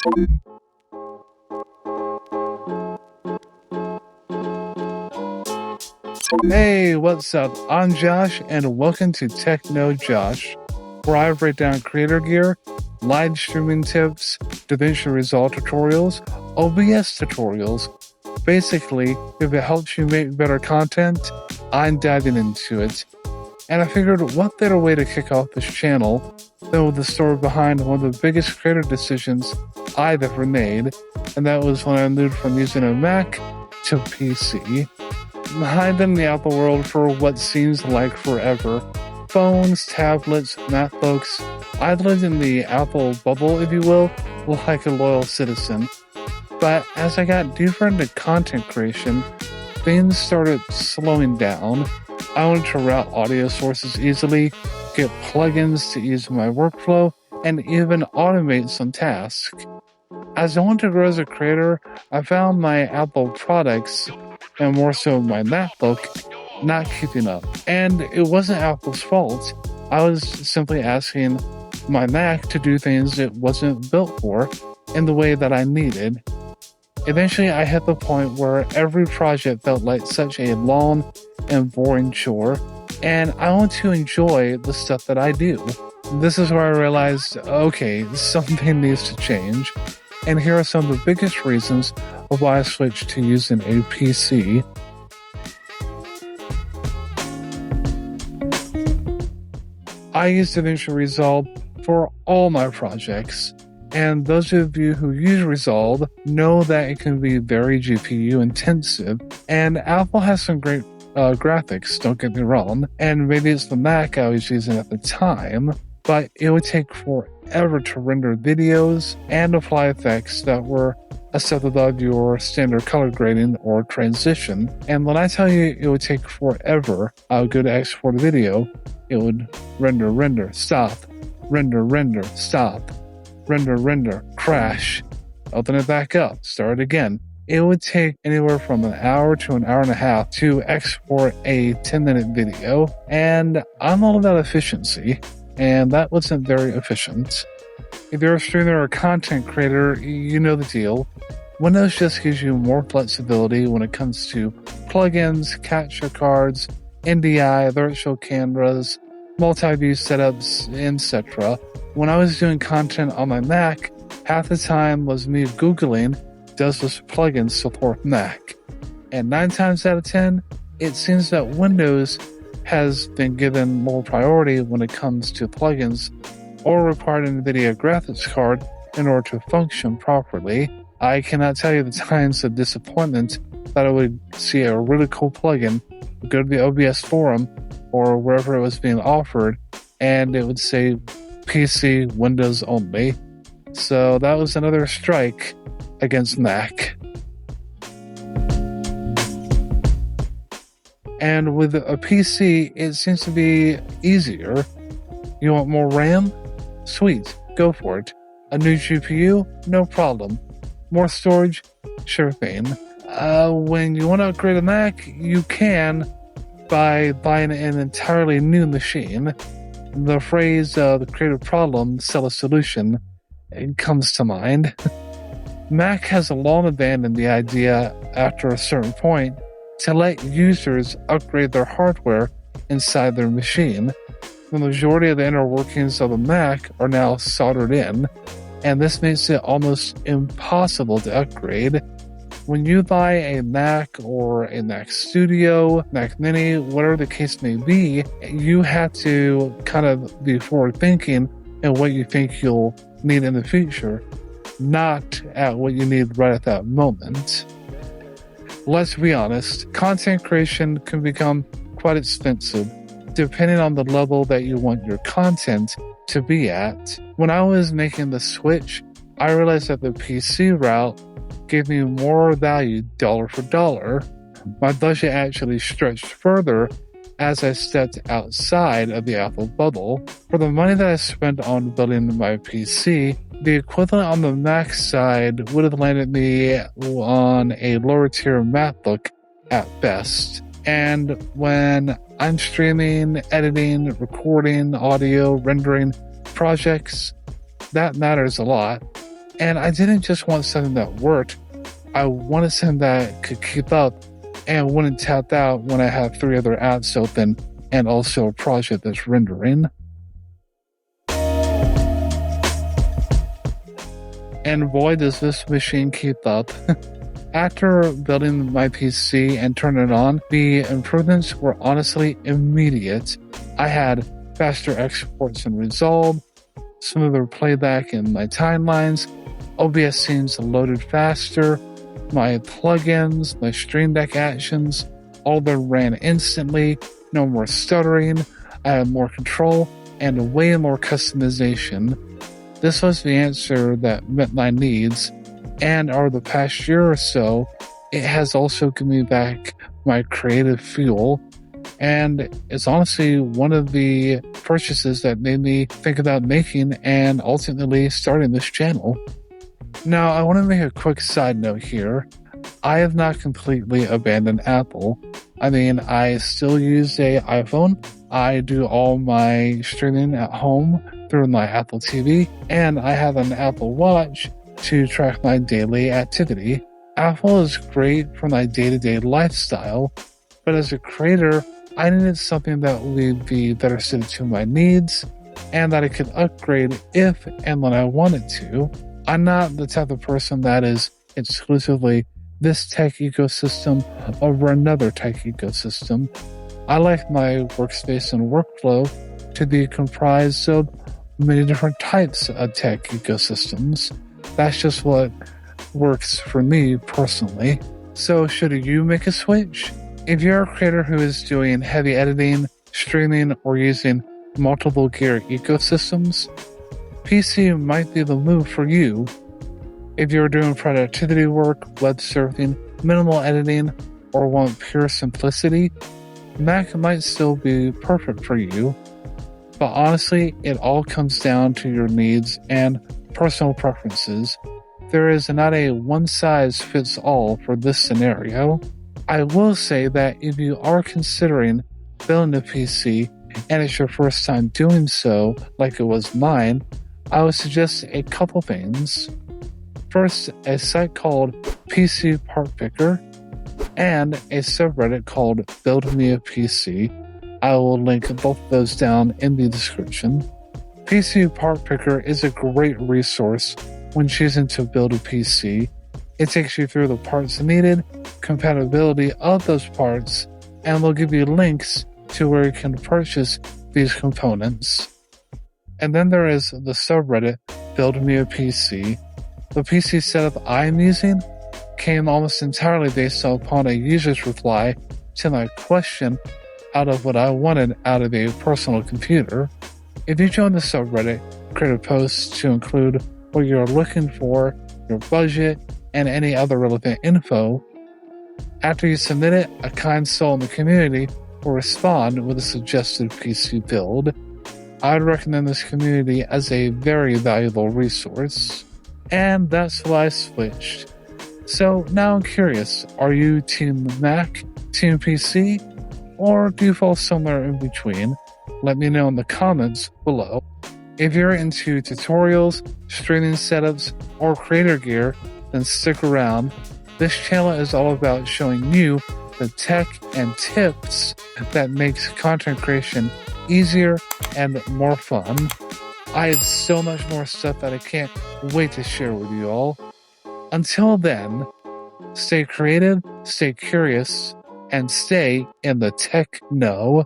Hey, what's up? I'm Josh, and welcome to Techno Josh, where I break down creator gear, live streaming tips, DaVinci Resolve tutorials, OBS tutorials. Basically, if it helps you make better content, I'm diving into it. And I figured what better way to kick off this channel than with the story behind one of the biggest creator decisions I've ever made, and that was when I moved from using a Mac to PC. I've been in the Apple world for what seems like forever. Phones, tablets, MacBooks. I've lived in the Apple bubble, if you will, like a loyal citizen. But as I got deeper into content creation, things started slowing down. I wanted to route audio sources easily, get plugins to ease my workflow, and even automate some tasks. As I wanted to grow as a creator, I found my Apple products, and more so my MacBook, not keeping up. And it wasn't Apple's fault. I was simply asking my Mac to do things it wasn't built for in the way that I needed. Eventually, I hit the point where every project felt like such a long and boring chore, and I want to enjoy the stuff that I do. This is where I realized, okay, something needs to change. And here are some of the biggest reasons of why I switched to using a PC. I use DaVinci Resolve for all my projects. And those of you who use Resolve know that it can be very GPU intensive. And Apple has some great graphics, don't get me wrong. And maybe it's the Mac I was using at the time, but it would take forever to render videos and apply effects that were a step above your standard color grading or transition. And when I tell you it would take forever, I would go to export a video, it would render, stop, render, stop, render, crash, open it back up, start again. It would take anywhere from an hour to an hour and a half to export a 10-minute video, and I'm all about efficiency, and that wasn't very efficient. If you're a streamer or content creator, you know the deal. Windows just gives you more flexibility when it comes to plugins, capture cards, NDI, virtual cameras, multi-view setups, etc. When I was doing content on my Mac, half the time was me Googling, does this plugin support Mac? And 9 times out of 10, it seems that Windows has been given more priority when it comes to plugins or required an NVIDIA graphics card in order to function properly. I cannot tell you the times of disappointment that I would see a really cool plugin, go to the OBS forum or wherever it was being offered, and it would say PC, Windows only. So that was another strike against Mac. And with a PC, it seems to be easier. You want more RAM? Sweet, go for it. A new GPU? No problem. More storage? Sure thing. When you want to upgrade a Mac, you can by buying an entirely new machine. The phrase, the creative problem, sell a solution, it comes to mind. Mac has long abandoned the idea after a certain point to let users upgrade their hardware inside their machine. The majority of the inner workings of a Mac are now soldered in, and this makes it almost impossible to upgrade. When you buy a Mac or a Mac Studio, Mac Mini, whatever the case may be, you have to kind of be forward thinking and what you think you'll need in the future, not at what you need right at that moment. Let's be honest, content creation can become quite expensive depending on the level that you want your content to be at. When I was making the switch, I realized that the PC route gave me more value dollar for dollar. My budget actually stretched further as I stepped outside of the Apple bubble. For the money that I spent on building my PC, the equivalent on the Mac side would have landed me on a lower tier MacBook at best. And when I'm streaming, editing, recording, audio, rendering projects, that matters a lot. And I didn't just want something that worked, I wanted something that could keep up and wouldn't tap out when I have 3 other apps open and also a project that's rendering. And boy, does this machine keep up. After building my PC and turning it on, the improvements were honestly immediate. I had faster exports in Resolve, smoother playback in my timelines, OBS scenes loaded faster, my plugins, my Stream Deck actions, all of them ran instantly, no more stuttering, I had more control, and way more customization. This was the answer that met my needs, and over the past year or so, it has also given me back my creative fuel, and it's honestly one of the purchases that made me think about making and ultimately starting this channel. Now, I want to make a quick side note here. I have not completely abandoned Apple. I mean, I still use an iPhone. I do all my streaming at home through my Apple TV, and I have an Apple Watch to track my daily activity. Apple is great for my day-to-day lifestyle, but as a creator, I needed something that would be better suited to my needs and that I could upgrade if and when I wanted to. I'm not the type of person that is exclusively this tech ecosystem over another tech ecosystem. I like my workspace and workflow to be comprised of many different types of tech ecosystems. That's just what works for me personally. So should you make a switch? If you're a creator who is doing heavy editing, streaming, or using multiple gear ecosystems, PC might be the move for you. If you're doing productivity work, web surfing, minimal editing, or want pure simplicity, Mac might still be perfect for you. But honestly, it all comes down to your needs and personal preferences. There is not a one-size-fits-all for this scenario. I will say that if you are considering building a PC and it's your first time doing so, like it was mine, I would suggest a couple things. First, a site called PC Part Picker and a subreddit called Build Me a PC. I will link both of those down in the description. PC Part Picker is a great resource when choosing to build a PC. It takes you through the parts needed, compatibility of those parts, and will give you links to where you can purchase these components. And then there is the subreddit Build Me a PC. The PC setup I'm using came almost entirely based upon a user's reply to my question out of what I wanted out of a personal computer. If you join the subreddit, create a post to include what you're looking for, your budget, and any other relevant info. After you submit it, a kind soul in the community will respond with a suggested PC build. I would recommend this community as a very valuable resource. And that's why I switched. So now I'm curious, are you Team Mac, Team PC, or do you fall somewhere in between? Let me know in the comments below. If you're into tutorials, streaming setups, or creator gear, then stick around. This channel is all about showing you the tech and tips that makes content creation easier and more fun. I have so much more stuff that I can't wait to share with you all. Until then, stay creative, stay curious, and stay in the tech know.